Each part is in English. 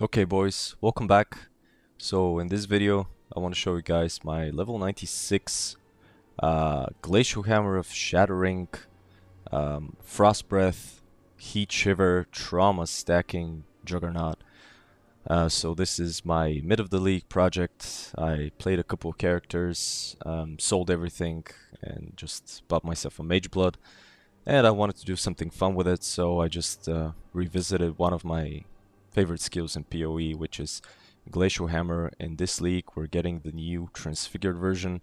Okay boys, welcome back. So in this video I want to show you guys my level 96 Glacial Hammer of Shattering, Frost Breath, Heat Shiver, Trauma stacking Juggernaut. So this is my mid of the league project. I played a couple of characters, sold everything and just bought myself a Mage Blood, and I wanted to do something fun with it, so I just revisited one of my favorite skills in PoE, which is Glacial Hammer. In this league we're getting the new transfigured version,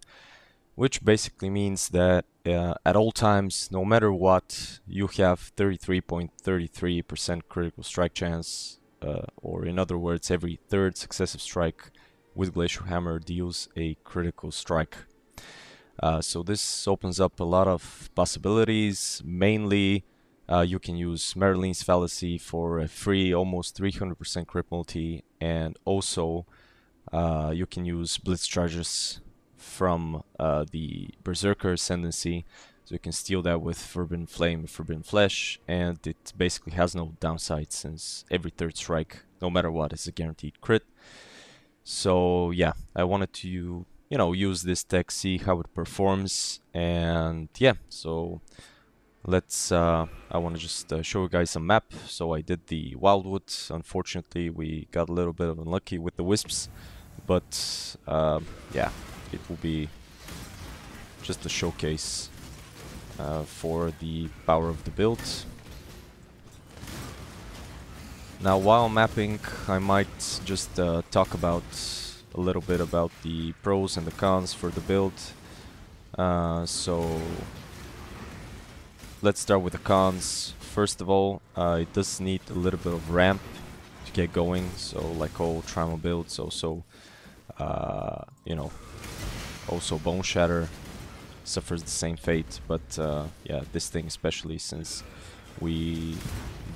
which basically means that at all times, no matter what, you have 33.33% critical strike chance, or in other words, every third successive strike with Glacial Hammer deals a critical strike. So this opens up a lot of possibilities. Mainly you can use Merlin's Fallacy for a free almost 300% crit multi, and also you can use Blitz charges from the Berserker Ascendancy, so you can steal that with Forbidden Flame, Forbidden Flesh, and it basically has no downside since every third strike, no matter what, is a guaranteed crit. So yeah, I wanted to use this tech, see how it performs, and yeah, so let's I want to just show you guys a map. So I did the Wildwood. Unfortunately we got a little bit of unlucky with the wisps, but yeah, it will be just a showcase for the power of the build. Now while mapping, I might just talk about a little bit about the pros and the cons for the build. So let's start with the cons. First of all, it does need a little bit of ramp to get going, so like all Primal builds, also also Bone Shatter suffers the same fate, but yeah, this thing especially, since we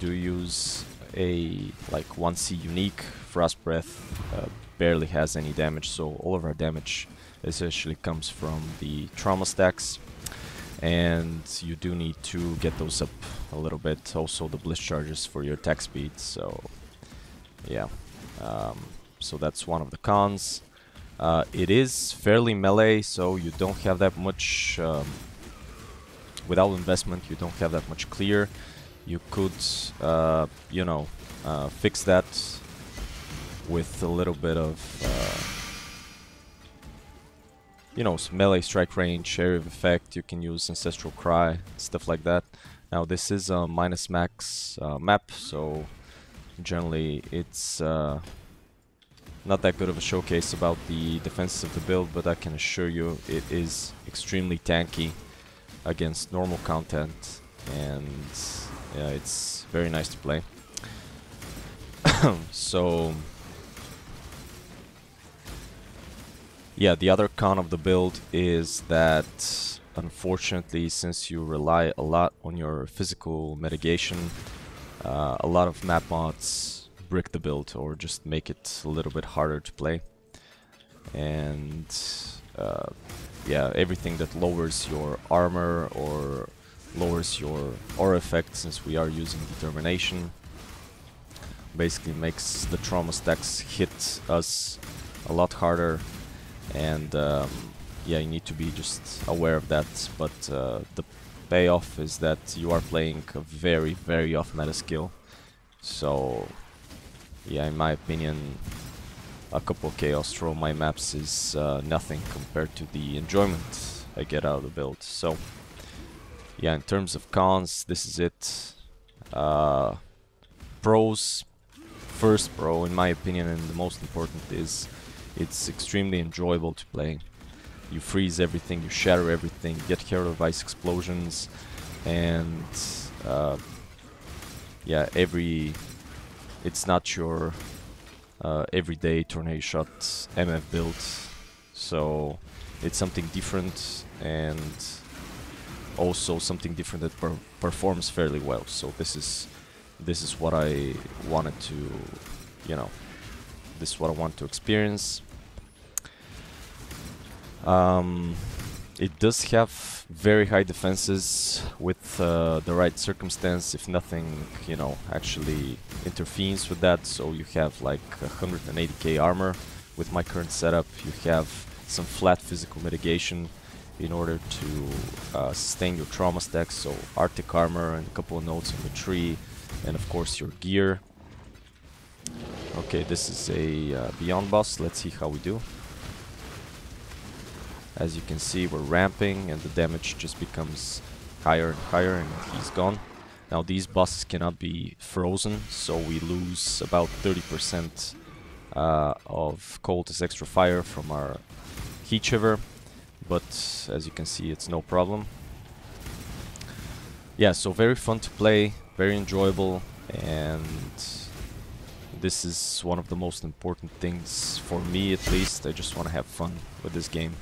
do use a like 1C unique, Frost Breath barely has any damage, so all of our damage essentially comes from the trauma stacks, and you do need to get those up a little bit. Also the Blitz charges for your attack speed, so yeah, so that's one of the cons. It is fairly melee, so you don't have that much without investment, you don't have that much clear. You could fix that with a little bit of some melee strike range, area of effect. You can use Ancestral Cry, stuff like that. Now this is a minus max map, so generally it's not that good of a showcase about the defenses of the build, but I can assure you it is extremely tanky against normal content, and yeah, it's very nice to play. So yeah, the other con of the build is that unfortunately, since you rely a lot on your physical mitigation, a lot of map mods brick the build or just make it a little bit harder to play. And yeah, everything that lowers your armor or lowers your aura effect, since we are using Determination, basically makes the trauma stacks hit us a lot harder. And yeah, you need to be just aware of that, but the payoff is that you are playing a very, very off-meta skill. So yeah, in my opinion, a couple Chaos Throw my maps is nothing compared to the enjoyment I get out of the build. So yeah, in terms of cons, this is it. Pros, first pro in my opinion, and the most important, is it's extremely enjoyable to play. You freeze everything, you shatter everything, get care of ice explosions, and yeah, it's not your everyday tornado shot MF build, so it's something different, and also something different that performs fairly well. So this is what I wanted to, this is what I want to experience. It does have very high defenses with the right circumstance, if nothing, you know, actually intervenes with that. So you have like 180k armor with my current setup. You have some flat physical mitigation in order to sustain your trauma stacks. So Arctic armor and a couple of nodes on the tree, and of course your gear. Okay, this is a Beyond boss. Let's see how we do. As you can see, we're ramping and the damage just becomes higher and higher, and he's gone. Now these bosses cannot be frozen, so we lose about 30% of cold as extra fire from our heat shiver, but as you can see, it's no problem. Yeah, so very fun to play, very enjoyable, and this is one of the most important things for me, at least. I just want to have fun with this game.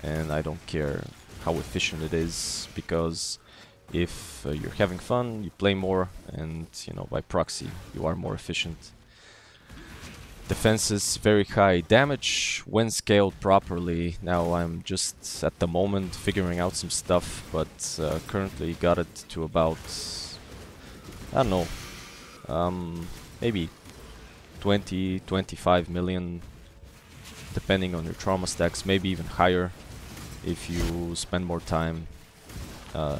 And I don't care how efficient it is, because if you're having fun, you play more, and you know, by proxy, you are more efficient. Defenses very high, damage when scaled properly. Now I'm just at the moment figuring out some stuff, but currently got it to about, I don't know, maybe 20-25 million, depending on your trauma stacks, maybe even higher if you spend more time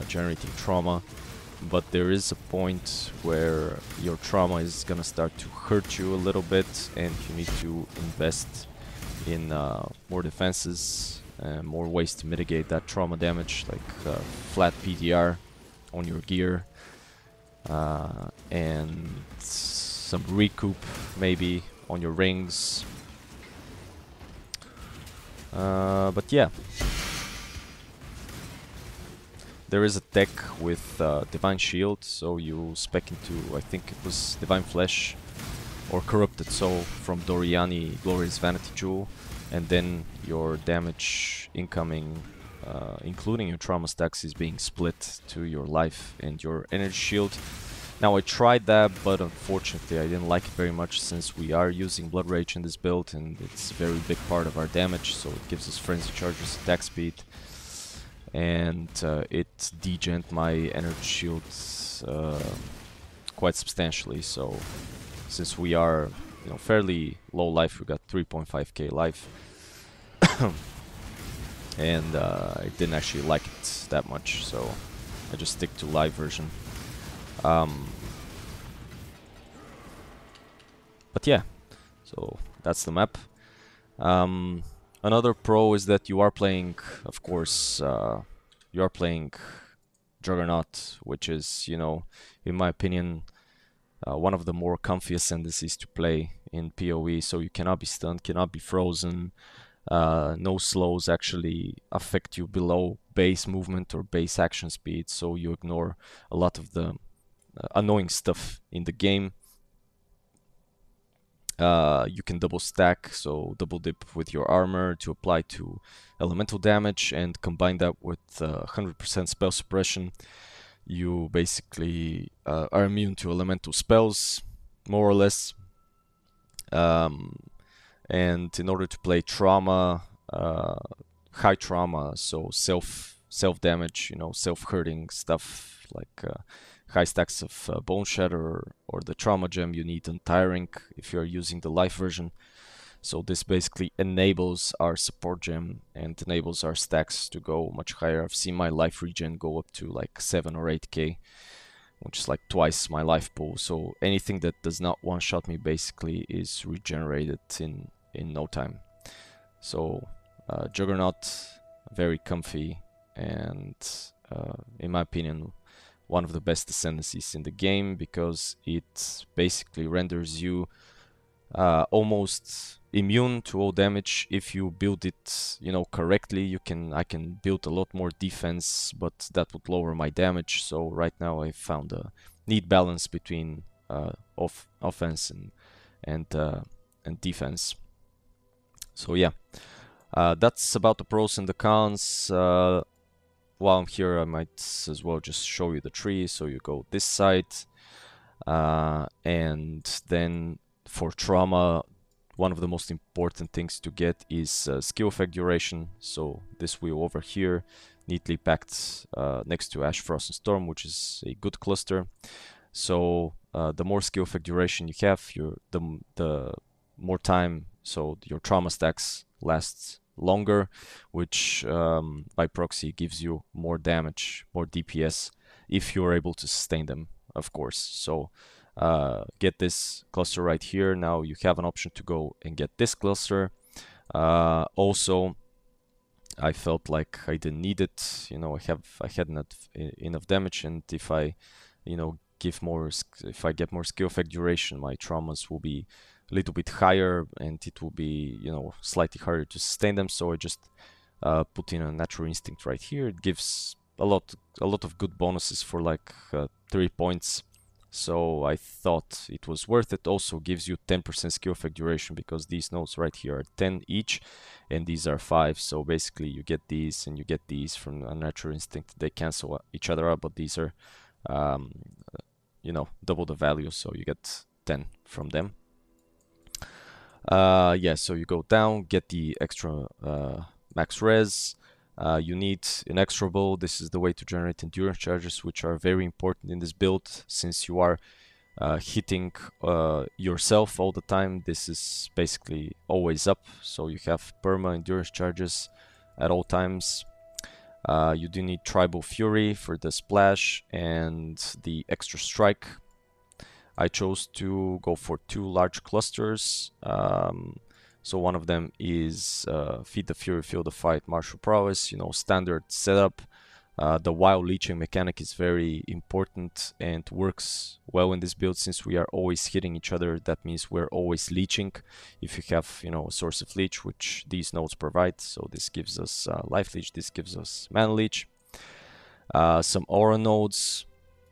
generating trauma. But there is a point where your trauma is gonna start to hurt you a little bit, and you need to invest in more defenses, more ways to mitigate that trauma damage, like flat PDR on your gear, and some recoup maybe on your rings. But yeah. There is a tech with Divine Shield, so you spec into, I think it was Divine Flesh or Corrupted Soul from Doriani Glorious Vanity Jewel, and then your damage incoming, including your trauma stacks, is being split to your life and your energy shield. Now I tried that, but unfortunately I didn't like it very much, since we are using Blood Rage in this build and it's a very big part of our damage, so it gives us Frenzy Charges, attack speed. And it degent my energy shields quite substantially. So since we are, you know, fairly low life, we got 3.5k life, and I didn't actually like it that much, so I just stick to live version. But yeah, so that's the map. Another pro is that you are playing, of course, you are playing Juggernaut, which is, you know, in my opinion, one of the more comfy ascendancies to play in PoE. So you cannot be stunned, cannot be frozen. No slows actually affect you below base movement or base action speed, so you ignore a lot of the annoying stuff in the game. You can double stack, so double dip with your armor to apply to elemental damage, and combine that with 100% spell suppression. You basically are immune to elemental spells, more or less. And in order to play trauma, high trauma, so self damage, you know, self-hurting stuff like high stacks of Bone Shatter or the Trauma Gem, you need Untiring if you're using the life version. So this basically enables our support gem and enables our stacks to go much higher. I've seen my life regen go up to like 7 or 8k, which is like twice my life pool. So anything that does not one-shot me basically is regenerated in no time. So Juggernaut, very comfy, and in my opinion, one of the best ascendancies in the game, because it basically renders you almost immune to all damage if you build it, you know, correctly. I can build a lot more defense, but that would lower my damage. So right now I found a neat balance between offense and defense. So yeah, that's about the pros and the cons. While I'm here, I might as well just show you the tree. So you go this side, and then for trauma, one of the most important things to get is skill effect duration. So this wheel over here, neatly packed next to Ash, Frost, and Storm, which is a good cluster. So the more skill effect duration you have, the more time, so your trauma stacks lasts longer, which by proxy gives you more damage, more DPS, if you're able to sustain them, of course. So get this cluster right here. Now you have an option to go and get this cluster. Also, I felt like I didn't need it. You know, I had enough damage, and if I, you know, if I get more skill effect duration, my traumas will be a little bit higher, and it will be, you know, slightly harder to sustain them. So I just put in a natural instinct right here. It gives a lot of good bonuses for like 3 points. So I thought it was worth it. Also gives you 10% skill effect duration, because these nodes right here are 10 each, and these are 5. So basically you get these and you get these from a natural instinct. They cancel each other out, but these are, you know, double the value. So you get 10 from them. Yeah, so you go down, get the extra max res. You need inexorable. This is the way to generate endurance charges, which are very important in this build, since you are hitting yourself all the time. This is basically always up, so you have perma endurance charges at all times. You do need Tribal Fury for the splash and the extra strike. I chose to go for 2 large clusters. So one of them is Feed the Fury, Feel the Fight, Martial Prowess, you know, standard setup. The while leeching mechanic is very important and works well in this build, since we are always hitting each other. That means we're always leeching if you have, you know, a source of leech, which these nodes provide. So this gives us life leech, this gives us mana leech. Some aura nodes,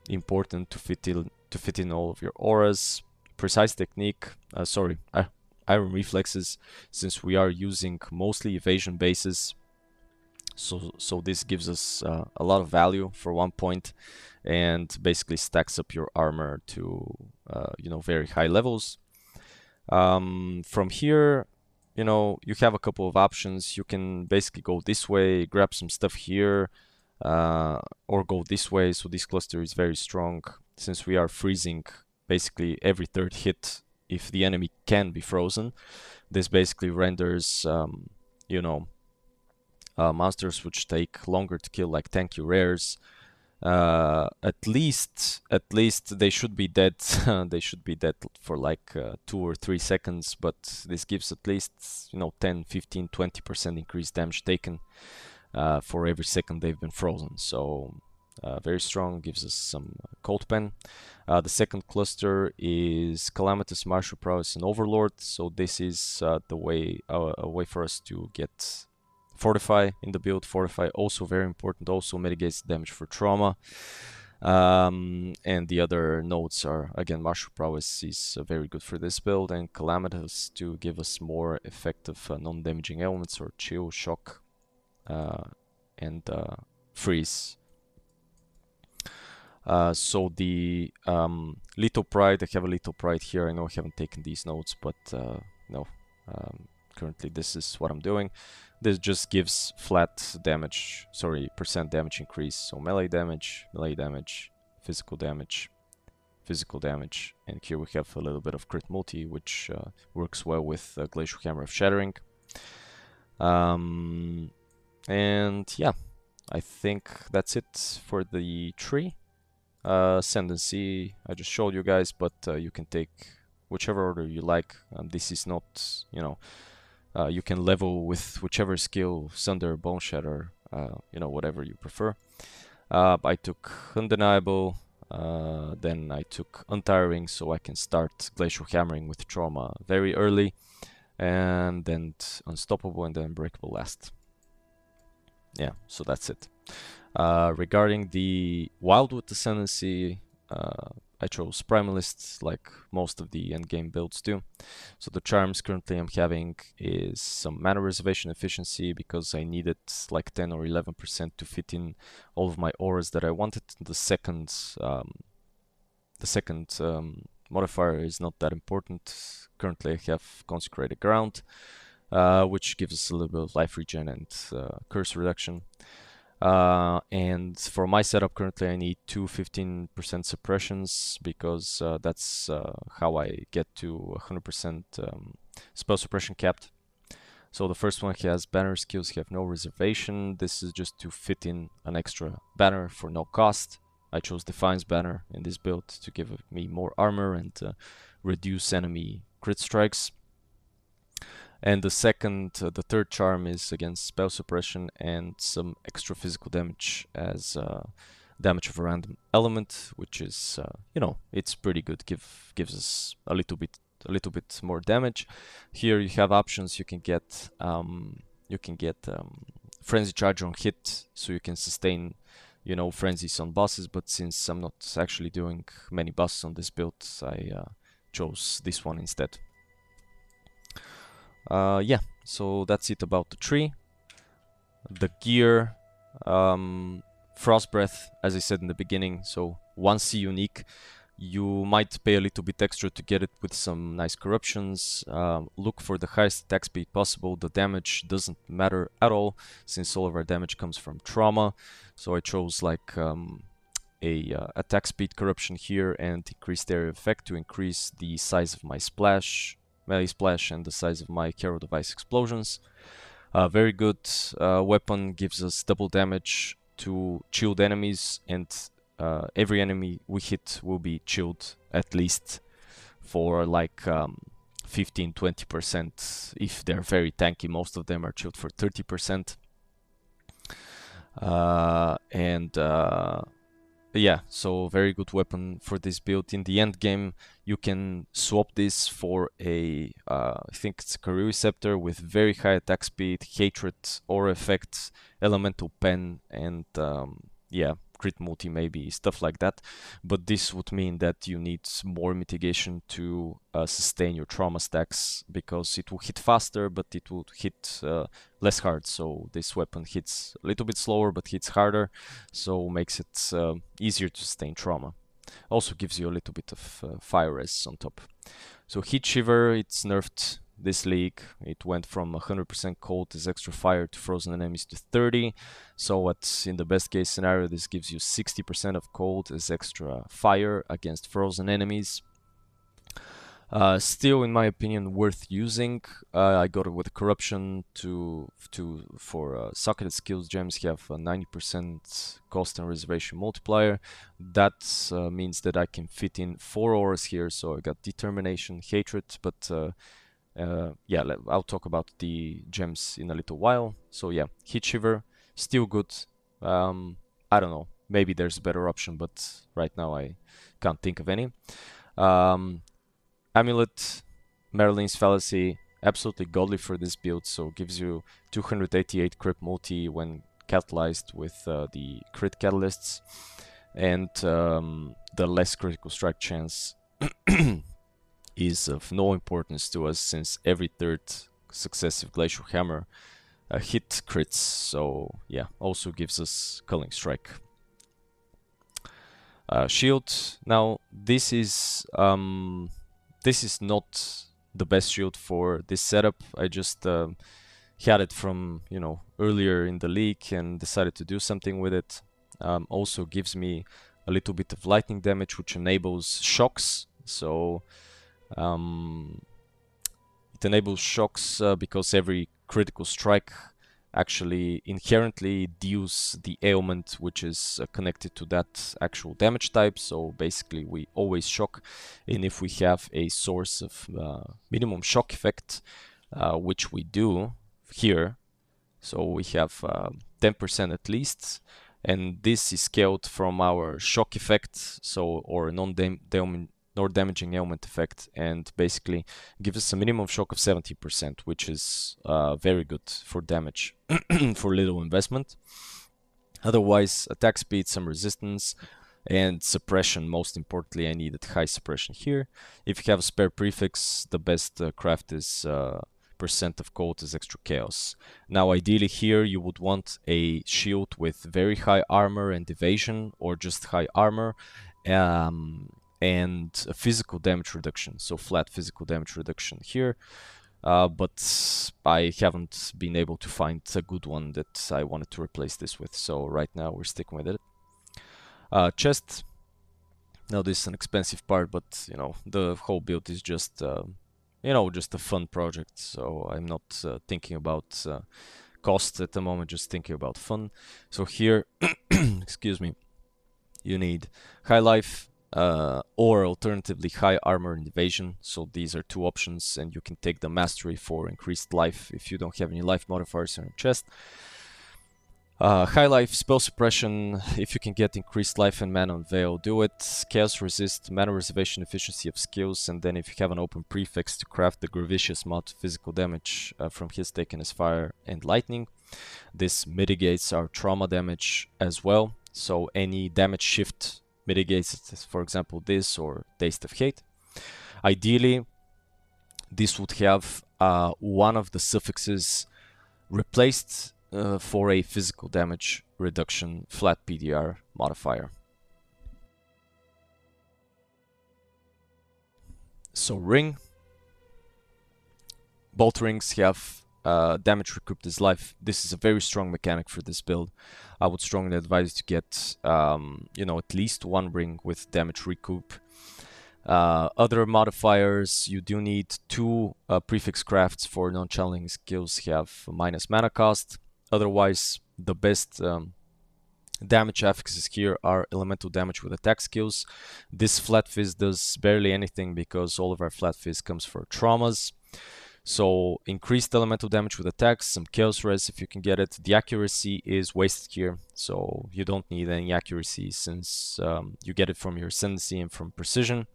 important to fit in all of your auras. Precise technique, iron reflexes, since we are using mostly evasion bases. So this gives us a lot of value for 1 point, and basically stacks up your armor to you know, very high levels. From here, you know, you have a couple of options. You can basically go this way, grab some stuff here, or go this way. So this cluster is very strong, since we are freezing basically every 3rd hit if the enemy can be frozen. This basically renders, you know, monsters which take longer to kill, like tanky rares. At least they should be dead. They should be dead for like 2 or 3 seconds, but this gives at least, you know, 10, 15, 20% increased damage taken for every second they've been frozen. So very strong, gives us some cold pen. The second cluster is Calamitous, Martial Prowess, and Overlord. So this is the way a way for us to get Fortify in the build. Fortify also very important, also mitigates damage for trauma. And the other nodes are, again, Martial Prowess is very good for this build, and Calamitous to give us more effective non-damaging elements, or chill, shock, and freeze. So the Little Pride, I have a Little Pride here. I know I haven't taken these nodes, but no, currently this is what I'm doing. This just gives flat damage, percent damage increase. So melee damage, physical damage, and here we have a little bit of crit multi, which works well with Glacial Hammer of Shattering. And yeah, I think that's it for the tree. Ascendancy, I just showed you guys, but you can take whichever order you like. This is not, you know, you can level with whichever skill, Sunder, Bone Shatter, you know, whatever you prefer. I took Undeniable, then I took Untiring, so I can start Glacial Hammering with Trauma very early, and then Unstoppable, and then Unbreakable last. Yeah, so that's it. Regarding the Wildwood Ascendancy, I chose Primalist, like most of the endgame builds do. So the charms currently I'm having is some mana reservation efficiency, because I needed like 10 or 11% to fit in all of my auras that I wanted. The second modifier is not that important. Currently I have Consecrated Ground, which gives us a little bit of life regen and curse reduction. And for my setup currently I need two 15% suppressions, because that's how I get to 100% spell suppression capped. So the first one, he has banner skills, he have no reservation. This is just to fit in an extra banner for no cost. I chose Defiance banner in this build to give me more armor and reduce enemy crit strikes. And the third charm is against spell suppression and some extra physical damage as damage of a random element, which is, you know, it's pretty good. Gives us a little bit more damage. Here you have options. You can get frenzy charge on hit, so you can sustain, you know, frenzies on bosses. But since I'm not actually doing many bosses on this build, I chose this one instead. Yeah, so that's it about the tree. The gear, Frost Breath, as I said in the beginning, so 1C unique. You might pay a little bit extra to get it with some nice corruptions. Look for the highest attack speed possible. The damage doesn't matter at all, since all of our damage comes from trauma. So I chose like a attack speed corruption here and increased area effect to increase the size of my splash, melee splash, and the size of my Carol Device explosions. Very good weapon, gives us double damage to chilled enemies, and every enemy we hit will be chilled at least for like 15-20%. If they're very tanky, most of them are chilled for 30%. Yeah, so very good weapon for this build. In the end game, you can swap this for a, I think it's a Karui Scepter with very high attack speed, hatred, aura effects, elemental pen, and yeah, crit multi maybe, stuff like that. But this would mean that you need more mitigation to sustain your trauma stacks, because it will hit faster, but it will hit less hard. So this weapon hits a little bit slower, but hits harder, so makes it easier to sustain trauma. Also gives you a little bit of fire res on top. So Heat Shiver, it's nerfed this league. It went from 100% cold as extra fire to frozen enemies to 30. So what's in the best case scenario, this gives you 60% of cold as extra fire against frozen enemies. Still, in my opinion, worth using. I got it with corruption for socketed skills gems. You have a 90% cost and reservation multiplier. That means that I can fit in 4 auras here. So I got determination, hatred, but yeah, I'll talk about the gems in a little while. So yeah, Heat Shiver, still good. I don't know, maybe there's a better option, but right now I can't think of any. Amulet, Merlin's Fallacy, absolutely godly for this build, so gives you 288 crit multi when catalyzed with the crit catalysts, and the less critical strike chance is of no importance to us, since every third successive Glacial Hammer hit crits, so yeah, also gives us Culling Strike. Shield, now this is not the best shield for this setup. I just had it from, you know, earlier in the league and decided to do something with it. Also gives me a little bit of lightning damage, which enables shocks. So it enables shocks because every critical strike actually inherently deals the ailment which is connected to that actual damage type. So basically we always shock, and if we have a source of minimum shock effect, which we do here, so we have 10% at least, and this is scaled from our shock effect, so or non-damaging ailment effect, and basically gives us a minimum shock of 70%, which is very good for damage for little investment. Otherwise, attack speed, some resistance, and suppression. Most importantly, I needed high suppression here. If you have a spare prefix, the best craft is percent of cold as extra chaos. Now ideally here you would want a shield with very high armor and evasion, or just high armor, and a physical damage reduction, so flat physical damage reduction here. But I haven't been able to find a good one that I wanted to replace this with, so right now we're sticking with it. Chest. Now this is an expensive part, but you know, the whole build is just you know, just a fun project, so I'm not thinking about cost at the moment, just thinking about fun. So here, excuse me, you need high life or alternatively high armor and evasion. So these are two options, and you can take the mastery for increased life if you don't have any life modifiers in your chest. High life, spell suppression, if you can get increased life and mana on Veil, do it. Chaos resist, mana reservation, efficiency of skills, and then if you have an open prefix to craft the Gravicious mod physical damage from his taken as fire and lightning. This mitigates our trauma damage as well, so any damage shift mitigates it, for example this or Taste of Hate. Ideally, this would have one of the suffixes replaced for a physical damage reduction flat PDR modifier. So ring. Both rings have damage recouped as life. This is a very strong mechanic for this build. I would strongly advise to get you know, at least one ring with damage recoup. Other modifiers, you do need two prefix crafts for non-channeling skills have minus mana cost. Otherwise, the best damage affixes here are elemental damage with attack skills. This flat fizz does barely anything because all of our flat fizz comes for traumas. So increased elemental damage with attacks, some chaos res if you can get it. The accuracy is wasted here, so you don't need any accuracy since you get it from your Ascendancy and from precision.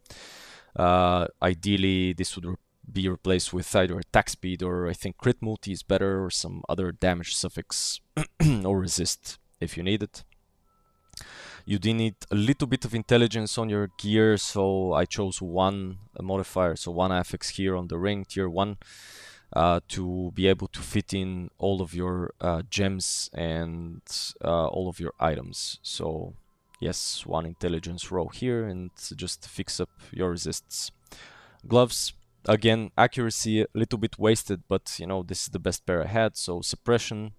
Ideally, this would be replaced with either attack speed or I think crit multi is better, or some other damage suffix or resist if you need it. You do need a little bit of intelligence on your gear, so I chose one modifier, so one affix here on the ring, tier 1, to be able to fit in all of your gems and all of your items. So yes, one intelligence row here and just fix up your resists. Gloves. Again, accuracy a little bit wasted, but you know, this is the best pair I had, so suppression,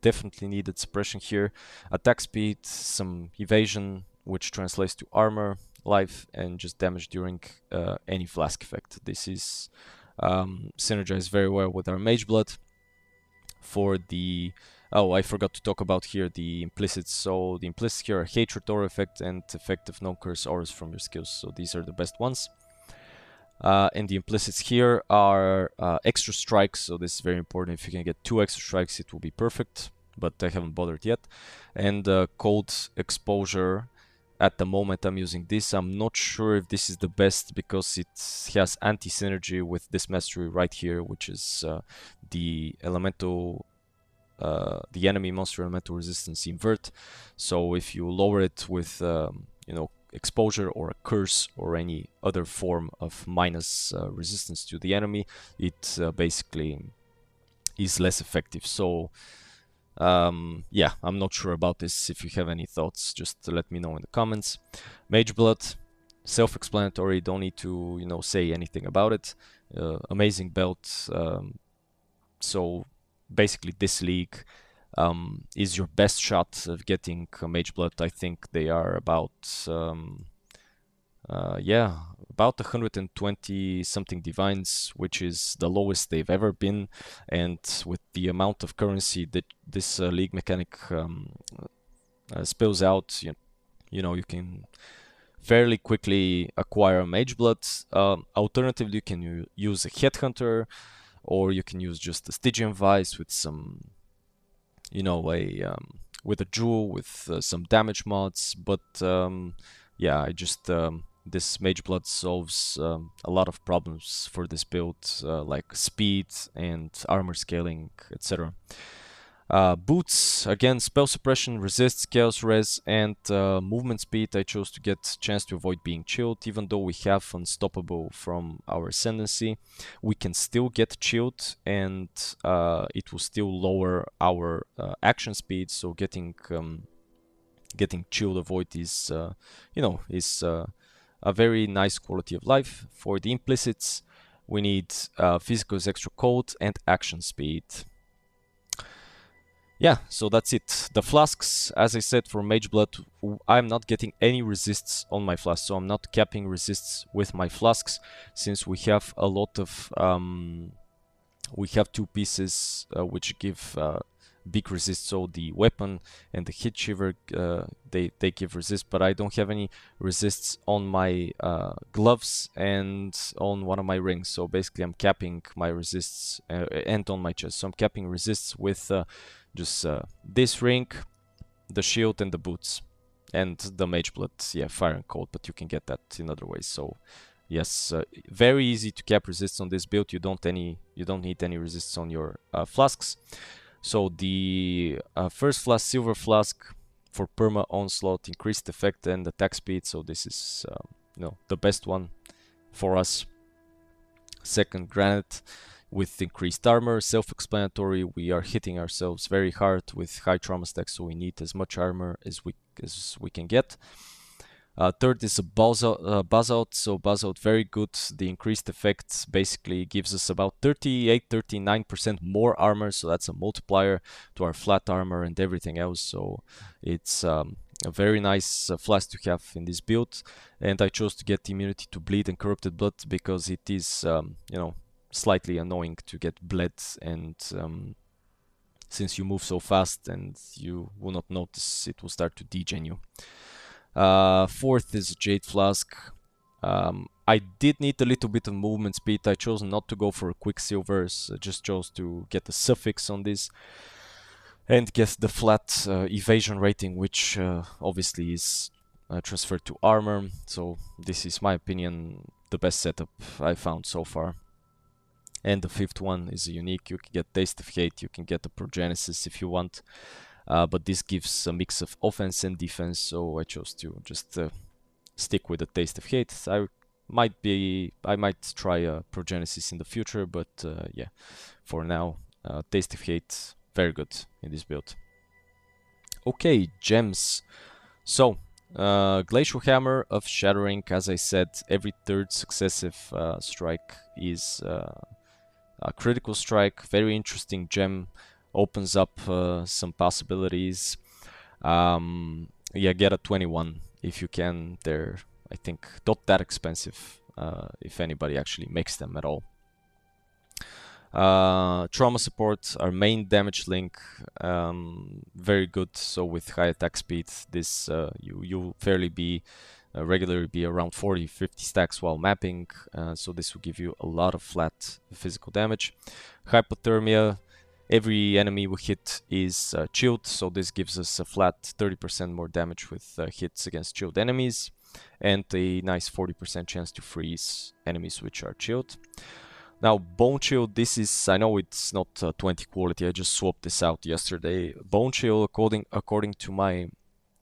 definitely needed suppression here. Attack speed, some evasion, which translates to armor, life, and just damage during any flask effect. This is synergized very well with our Mage Blood. For the... oh, I forgot to talk about here the implicits. So the implicits here are Hatred Aura effect and effective non-curse auras from your skills, so these are the best ones. And the implicits here are extra strikes, so this is very important. If you can get 2 extra strikes, it will be perfect, but I haven't bothered yet. And cold exposure. At the moment I'm using this. I'm not sure if this is the best because it has anti-synergy with this mastery right here, which is the elemental, the enemy monster elemental resistance invert. So if you lower it with you know, exposure or a curse or any other form of minus resistance to the enemy, it basically is less effective. So yeah, I'm not sure about this. If you have any thoughts, just let me know in the comments. Mage Blood, self-explanatory, don't need to, you know, say anything about it. Amazing belt. So basically this league is your best shot of getting Mage Blood. I think they are about yeah, about 120 something divines, which is the lowest they've ever been, and with the amount of currency that this league mechanic spills out, you know, you can fairly quickly acquire a Mage Blood. Alternatively, you can use a Headhunter, or you can use just a Stygian Vice with some, you know, with a jewel with some damage mods. But yeah, I just this Mage Blood solves a lot of problems for this build, like speed and armor scaling, etc. Boots, again, spell suppression, resists, chaos res, and movement speed. I chose to get chance to avoid being chilled. Even though we have unstoppable from our Ascendancy, we can still get chilled, and it will still lower our action speed. So getting chilled avoid is, you know, is a very nice quality of life. For the implicits, we need Physical's extra code and action speed. Yeah, so that's it. The flasks, as I said, for Mage Blood, I'm not getting any resists on my flasks, so I'm not capping resists with my flasks, since we have a lot of we have two pieces which give big resist. So the weapon and the hit shiver, they give resist, but I don't have any resists on my gloves and on one of my rings. So basically I'm capping my resists and on my chest. So I'm capping resists with just this ring, the shield, and the boots, and the Mage Blood. Yeah, fire and cold, but you can get that in other ways. So yes, very easy to cap resists on this build. You don't need any resists on your flasks. So the first flask, Silver Flask, for perma onslaught, increased effect and attack speed. So this is the best one for us. Second, Granite, with increased armor, self-explanatory. We are hitting ourselves very hard with high trauma stacks, so we need as much armor as we can get. Third is a Buzz Out. So Buzz Out, very good. The increased effect basically gives us about 38-39% more armor, so that's a multiplier to our flat armor and everything else. So it's a very nice flask to have in this build. And I chose to get immunity to bleed and corrupted blood because it is slightly annoying to get bled, and since you move so fast and you will not notice, it will start to degen you. Fourth is Jade Flask. I did need a little bit of movement speed. I chose not to go for a Quicksilvers. I just chose to get the suffix on this and get the flat evasion rating, which obviously is transferred to armor. So this is, my opinion, the best setup I found so far. And the fifth one is unique. You can get Taste of Hate, you can get the Progenesis if you want. But this gives a mix of offense and defense, so I chose to just stick with the Taste of Hate. I might try a Progenesis in the future, but yeah, for now, Taste of Hate, very good in this build. Okay, gems. So, Glacial Hammer of Shattering, as I said, every third successive strike is a critical strike. Very interesting gem. Opens up some possibilities. Yeah, get a 21 if you can. They're, I think, not that expensive if anybody actually makes them at all. Trauma support, our main damage link, very good. So with high attack speed, this you fairly be regularly be around 40-50 stacks while mapping. So this will give you a lot of flat physical damage. Hypothermia. Every enemy we hit is chilled, so this gives us a flat 30% more damage with hits against chilled enemies, and a nice 40% chance to freeze enemies which are chilled. Now, Bone Chill, this is, I know it's not 20 quality, I just swapped this out yesterday. Bone Chill, according to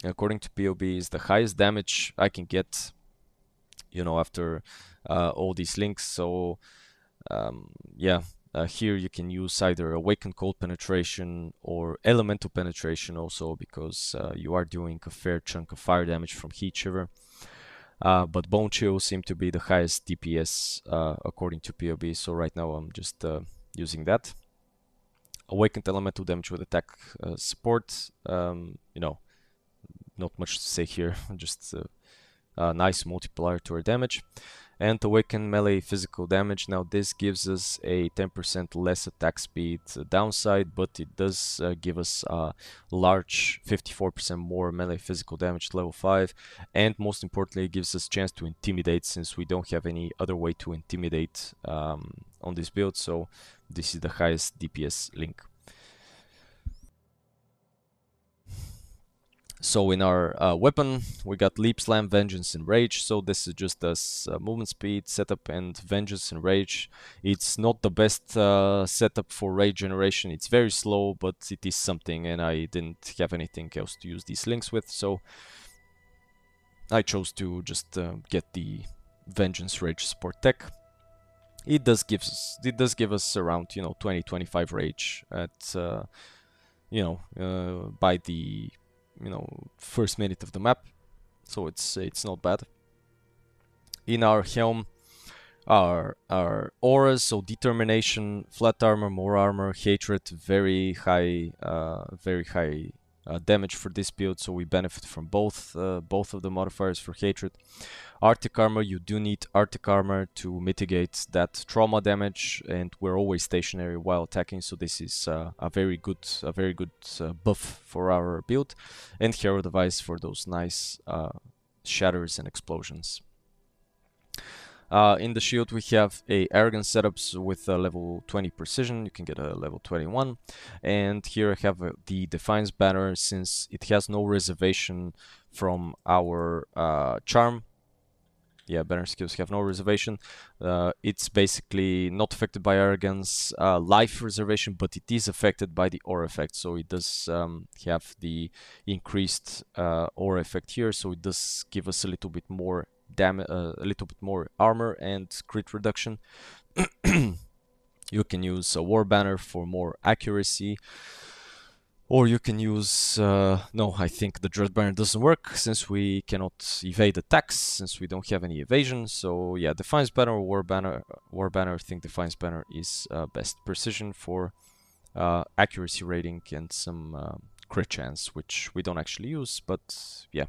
PoE, is the highest damage I can get, after all these links. So, yeah. Here you can use either Awakened Cold Penetration or Elemental Penetration also, because you are doing a fair chunk of fire damage from Heat Shiver. But Bone Chill seem to be the highest DPS according to PoE, so right now I'm just using that. Awakened Elemental Damage with attack support, not much to say here, just a nice multiplier to our damage. And Awaken Melee Physical Damage. Now this gives us a 10% less attack speed downside, but it does give us a large 54% more melee physical damage to level 5, and most importantly it gives us a chance to intimidate, since we don't have any other way to intimidate on this build, so this is the highest DPS link. So in our weapon, we got Leap, Slam, Vengeance, and Rage. So this is just as movement speed, setup, and Vengeance and Rage. It's not the best setup for Rage generation. It's very slow, but it is something, and I didn't have anything else to use these links with, so I chose to just get the Vengeance Rage support tech. It does give us around 20-25 Rage at by the first minute of the map, so it's not bad. in our helm our auras, so determination, flat armor, more armor, hatred, very high damage for this build, so we benefit from both of the modifiers for hatred. Arctic armor, you do need Arctic armor to mitigate that trauma damage, and we're always stationary while attacking, so this is a very good buff for our build. And Hero Device for those nice shatters and explosions. In the shield we have a arrogance setups with a level 20 precision. You can get a level 21, and here I have the Defiance banner. Since it has no reservation from our charm, yeah, banner skills have no reservation. It's basically not affected by arrogance life reservation, but it is affected by the aura effect, so it does have the increased aura effect here, so it does give us a little bit more damage, a little bit more armor and crit reduction. You can use a war banner for more accuracy, or you can use no, I think the dread banner doesn't work since we cannot evade attacks, since we don't have any evasion. So yeah, Defiance banner or war banner. I think Defiance banner is best. Precision for accuracy rating and some crit chance, which we don't actually use, but yeah,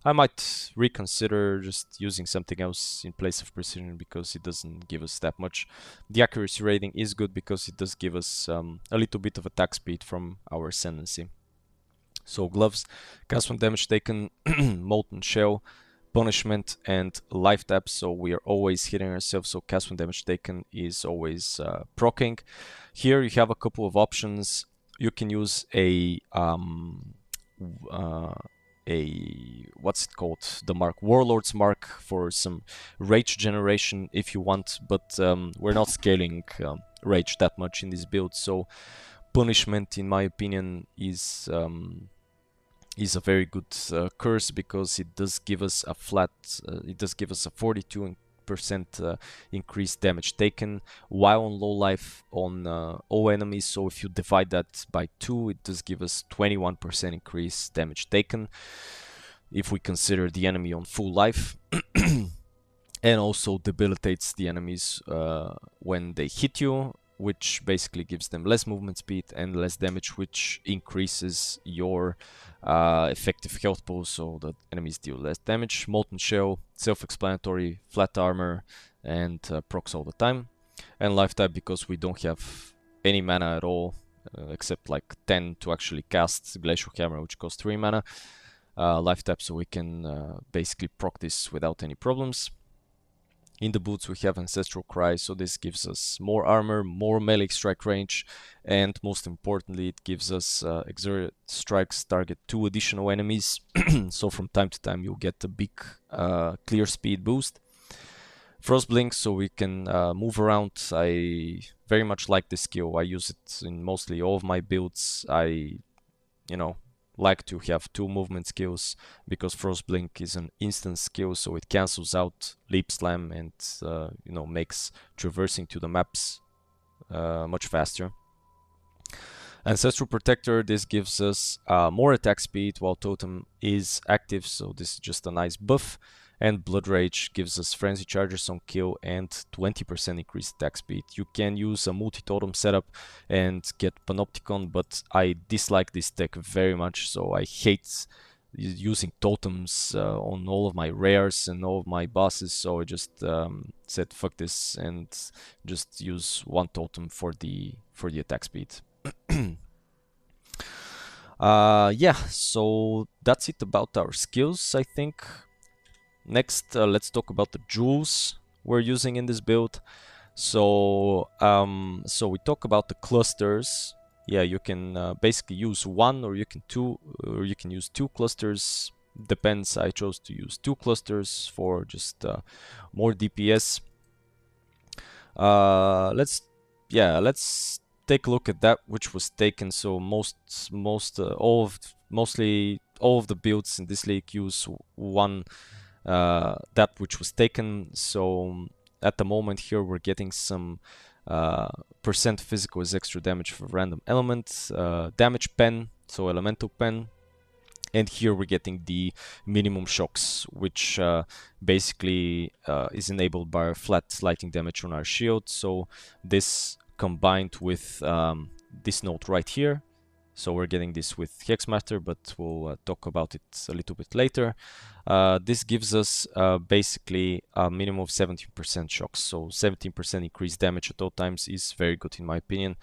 I might reconsider just using something else in place of precision because it doesn't give us that much. The accuracy rating is good because it does give us a little bit of attack speed from our Ascendancy. So gloves, cast when damage taken, molten shell, punishment, and life tap. So we are always hitting ourselves, so cast when damage taken is always proccing. Here you have a couple of options. You can use a what's it called, the mark, Warlord's mark, for some rage generation if you want, but we're not scaling rage that much in this build, so punishment in my opinion is a very good curse, because it does give us a flat it does give us a 42% increased damage taken while on low life on all enemies. So if you divide that by 2, it does give us 21% increased damage taken if we consider the enemy on full life. And also debilitates the enemies when they hit you, which basically gives them less movement speed and less damage, which increases your effective health pool, so that enemies deal less damage. Molten Shell, self-explanatory, flat armor, and procs all the time. And life type, because we don't have any mana at all, except like 10 to actually cast Glacial Hammer, which costs 3 mana. Life type, so we can basically proc this without any problems. In the boots we have Ancestral Cry, so this gives us more armor, more melee strike range, and most importantly it gives us exert strikes target 2 additional enemies, so from time to time you'll get a big clear speed boost. Frostblink, so we can move around. I very much like this skill. I use it in mostly all of my builds. I, like to have 2 movement skills, because Frostblink is an instant skill, so it cancels out Leap Slam and makes traversing to the maps much faster. Ancestral Protector, this gives us more attack speed while Totem is active, so this is just a nice buff. And Blood Rage gives us Frenzy Charges on kill and 20% increased attack speed. You can use a multi-totem setup and get Panopticon, but I dislike this tech very much, so I hate using totems on all of my rares and all of my bosses, so I just said fuck this and just use 1 totem for the attack speed. Yeah, so that's it about our skills, I think. Next, let's talk about the jewels we're using in this build. So, we talk about the clusters. Yeah, you can basically use 1, or you can use 2 clusters. Depends. I chose to use 2 clusters for just more DPS. Let's take a look at that which was taken. So mostly all of the builds in this league use 1. That which was taken. So at the moment here we're getting some percent physical is extra damage for random element, damage pen, so elemental pen, And here we're getting the minimum shocks, which basically is enabled by our flat lightning damage on our shield. So this combined with this node right here. So we're getting this with Hexmaster, but we'll talk about it a little bit later. This gives us basically a minimum of 17% shocks. So 17% increased damage at all times is very good in my opinion.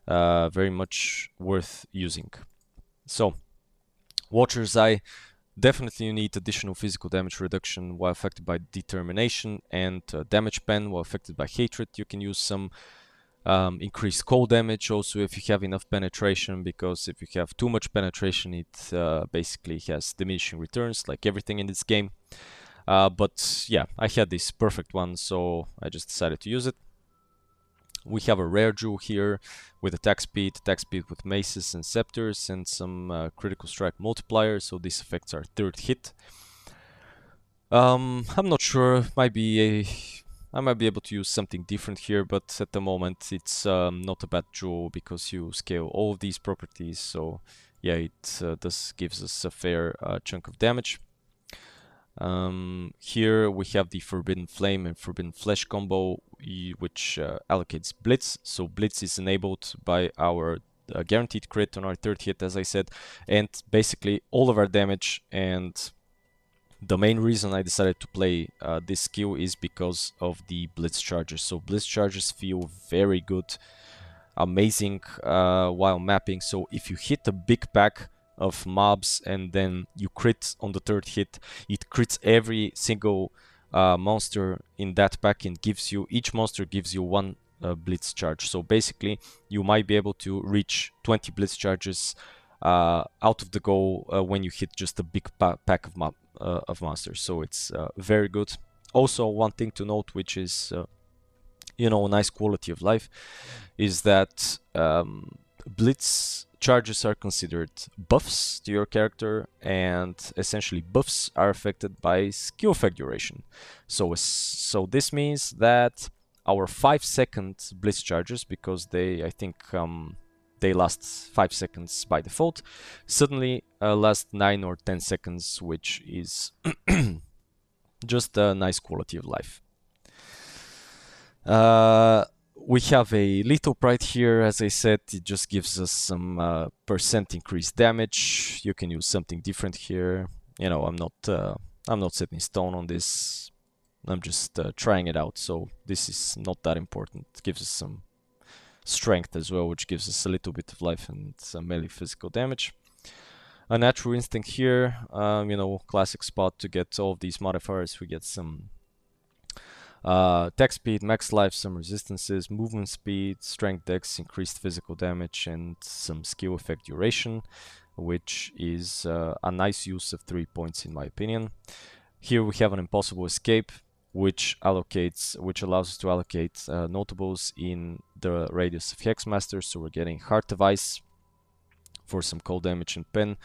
Very much worth using. So Watcher's Eye, definitely you need additional physical damage reduction while affected by Determination, and Damage Pen while affected by Hatred. You can use some increased cold damage also if you have enough penetration, because if you have too much penetration it basically has diminishing returns like everything in this game. But yeah, I had this perfect one, so I just decided to use it. We have a rare jewel here with attack speed with maces and scepters, and some critical strike multiplier, so this affects our third hit. I'm not sure, I might be able to use something different here, but at the moment it's not a bad jewel because you scale all of these properties, so yeah, it does gives us a fair chunk of damage. Here we have the Forbidden Flame and Forbidden Flesh combo, which allocates Blitz. So Blitz is enabled by our guaranteed crit on our third hit, as I said, and basically all of our damage. And the main reason I decided to play this skill is because of the Blitz charges. So Blitz charges feel very good, amazing while mapping. So if you hit a big pack of mobs and then you crit on the third hit, it crits every single monster in that pack and gives you, each monster gives you one blitz charge. So basically you might be able to reach 20 blitz charges out of the goal when you hit just a big pack of monsters. So it's very good. Also, one thing to note, which is you know, a nice quality of life, is that blitz charges are considered buffs to your character, and essentially buffs are affected by skill effect duration. So this means that our 5-second blitz charges, because they, I think they last 5 seconds by default, suddenly last 9 or 10 seconds, which is just a nice quality of life. We have a Lethal Pride here, as I said. It just gives us some percent increased damage. You can use something different here. You know, I'm not set in stone on this. I'm just trying it out, so this is not that important. It gives us some strength as well, which gives us a little bit of life and some melee physical damage. A Natural Instinct here, you know, classic spot to get all of these modifiers. We get some attack speed, max life, some resistances, movement speed, strength, dex, increased physical damage, and some skill effect duration, which is a nice use of 3 points in my opinion. Here we have an Impossible Escape, which allows us to allocate notables in the radius of Hexmaster. So we're getting Heart of Ice for some cold damage and pen.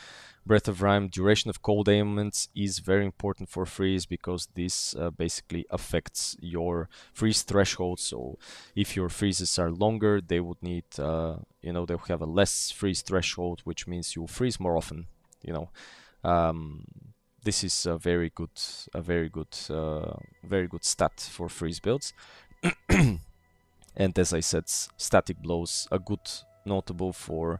Breath of Rime, duration of cold ailments is very important for freeze, because this basically affects your freeze threshold. So if your freezes are longer, they would need, you know, they'll have a less freeze threshold, which means you'll freeze more often. You know, this is a very good stat for freeze builds. And as I said, static blows, a good notable for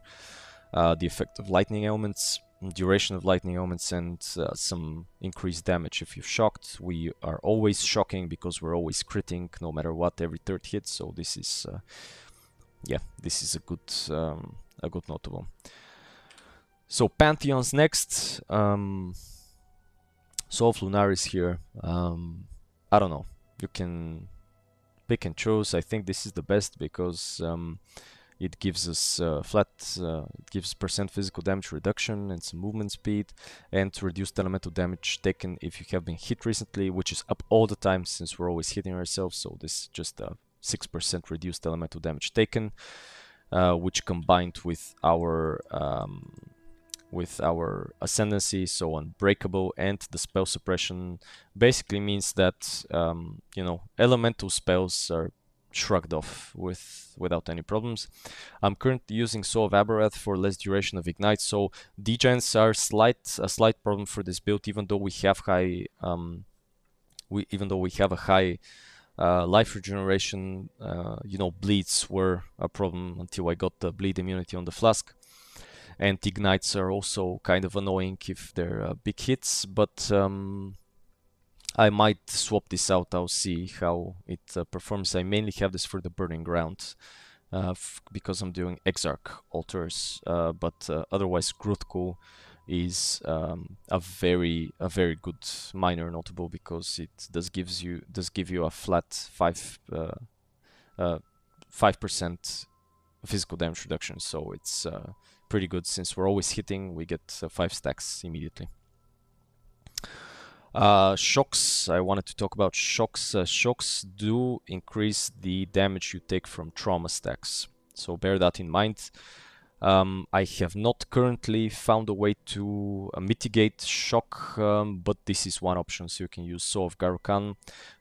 the effect of lightning elements, duration of lightning elements, and some increased damage if you're shocked. We are always shocking because we're always critting no matter what every third hit. So this is yeah, this is a good notable. So Pantheon's next. Soul of Lunaris here. I don't know. You can pick and choose. I think this is the best because it gives us it gives percent physical damage reduction and some movement speed, and reduced elemental damage taken if you have been hit recently, which is up all the time since we're always hitting ourselves. So this is just a 6% reduced elemental damage taken, which combined with our Ascendancy, so Unbreakable, and the spell suppression basically means that you know, elemental spells are shrugged off without any problems. I'm currently using Soul of Aberrath for less duration of Ignite, so degens are a slight problem for this build, even though we have high a high life regeneration. You know, bleeds were a problem until I got the bleed immunity on the flask. And ignites are also kind of annoying if they're big hits, but I might swap this out. I'll see how it performs. I mainly have this for the burning ground because I'm doing Exarch altars, but otherwise Grutku is a very good minor notable, because it does give you a flat 5% physical damage reduction, so it's pretty good. Since we're always hitting, we get 5 stacks immediately. Shocks. I wanted to talk about shocks. Shocks do increase the damage you take from trauma stacks, so bear that in mind. I have not currently found a way to mitigate shock, but this is one option. So you can use Soul of Garukan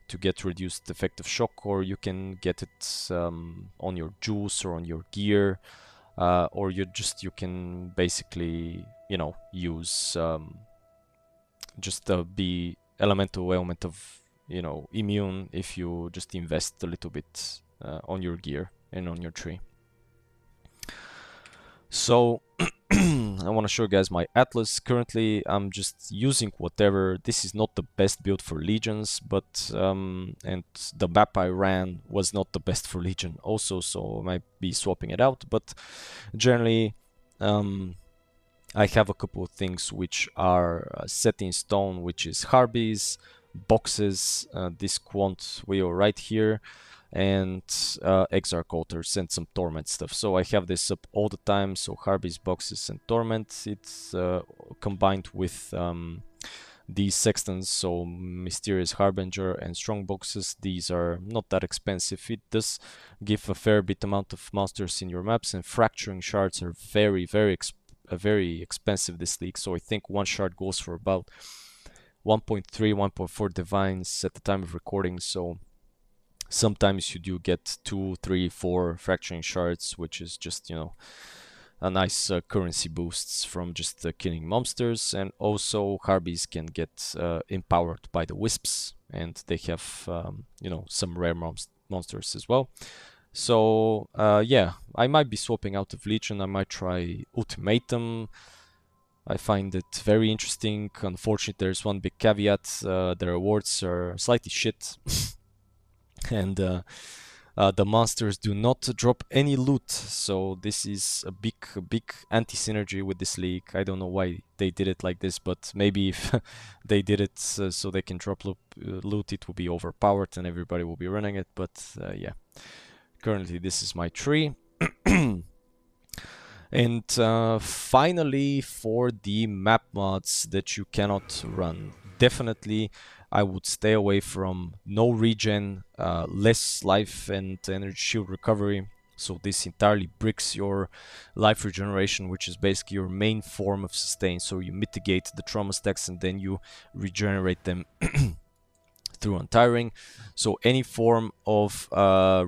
to get reduced effective shock, or you can get it on your juice or on your gear, or you can basically, you know, use just the elemental element of, you know, immune if you just invest a little bit on your gear and on your tree. So I want to show you guys my Atlas. Currently I'm just using whatever. This is not the best build for legions, but and the map I ran was not the best for legion also, so I might be swapping it out. But generally I have a couple of things which are set in stone, which is Harbies, boxes, this quant wheel right here, and Exarch altars and some torment stuff. So I have this up all the time. So Harbies, boxes, and torment. It's combined with these Sextants, so Mysterious Harbinger and strong boxes. These are not that expensive. It does give a fair bit amount of monsters in your maps, and fracturing shards are very expensive this league. So I think one shard goes for about 1.3, 1.4 divines at the time of recording. So sometimes you do get 2, 3, 4 fracturing shards, which is just, you know, a nice currency boosts from just killing monsters. And also Harbies can get empowered by the wisps, and they have you know, some rare monsters as well. So yeah, I might be swapping out of Legion. I might try Ultimatum. I find it very interesting. Unfortunately, there's one big caveat. The rewards are slightly shit. And the monsters do not drop any loot, so this is a big anti-synergy with this league. I don't know why they did it like this, but maybe if they did it so they can drop loot, it will be overpowered and everybody will be running it. But yeah, currently this is my tree. And finally, for the map mods that you cannot run, definitely I would stay away from no regen, less life and energy shield recovery. So this entirely bricks your life regeneration, which is basically your main form of sustain. So you mitigate the trauma stacks and then you regenerate them through untiring. So any form of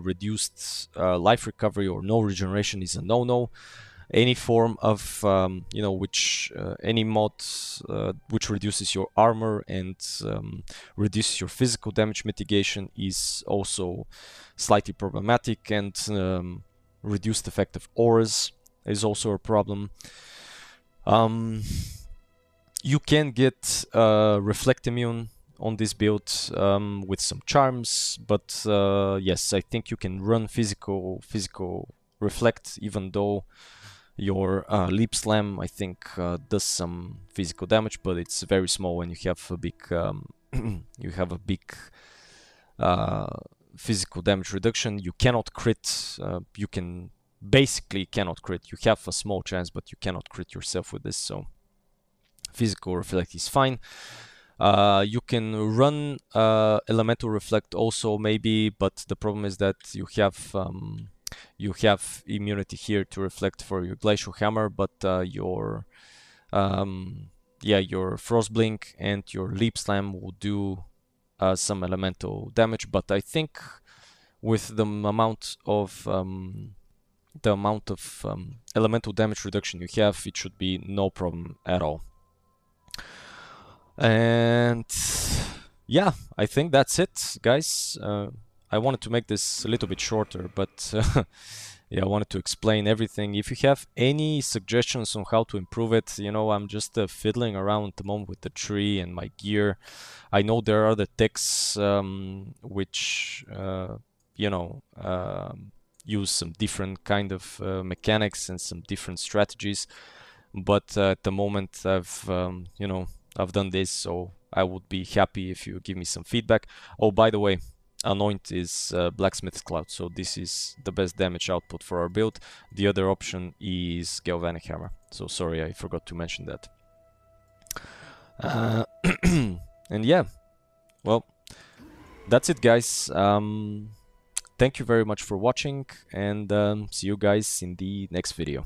reduced life recovery or no regeneration is a no-no. Any form of you know, any mod which reduces your armor and reduces your physical damage mitigation is also slightly problematic. And reduced effect of auras is also a problem. You can get reflect immune on this build with some charms, but yes, I think you can run physical reflect, even though your leap slam, I think, does some physical damage, but it's very small when you have a big physical damage reduction. You cannot crit. You can basically cannot crit. You have a small chance, but you cannot crit yourself with this. So physical reflect is fine. You can run elemental reflect also maybe, but the problem is that you have immunity here to reflect for your glacial hammer, but your frost blink and your leap slam will do some elemental damage. But I think with the amount of elemental damage reduction you have, it should be no problem at all. And yeah, I think that's it, guys. I wanted to make this a little bit shorter, but yeah, I wanted to explain everything. If you have any suggestions on how to improve it, you know, I'm just fiddling around at the moment with the tree and my gear. I know there are the techs which, you know, use some different kind of mechanics and some different strategies. But at the moment, I've, you know, I've done this, so I would be happy if you give me some feedback. Oh, by the way, Anoint is Blacksmith's Cloud, so this is the best damage output for our build. The other option is Galvanic Hammer, so sorry I forgot to mention that. And yeah, well, that's it, guys. Thank you very much for watching, and see you guys in the next video.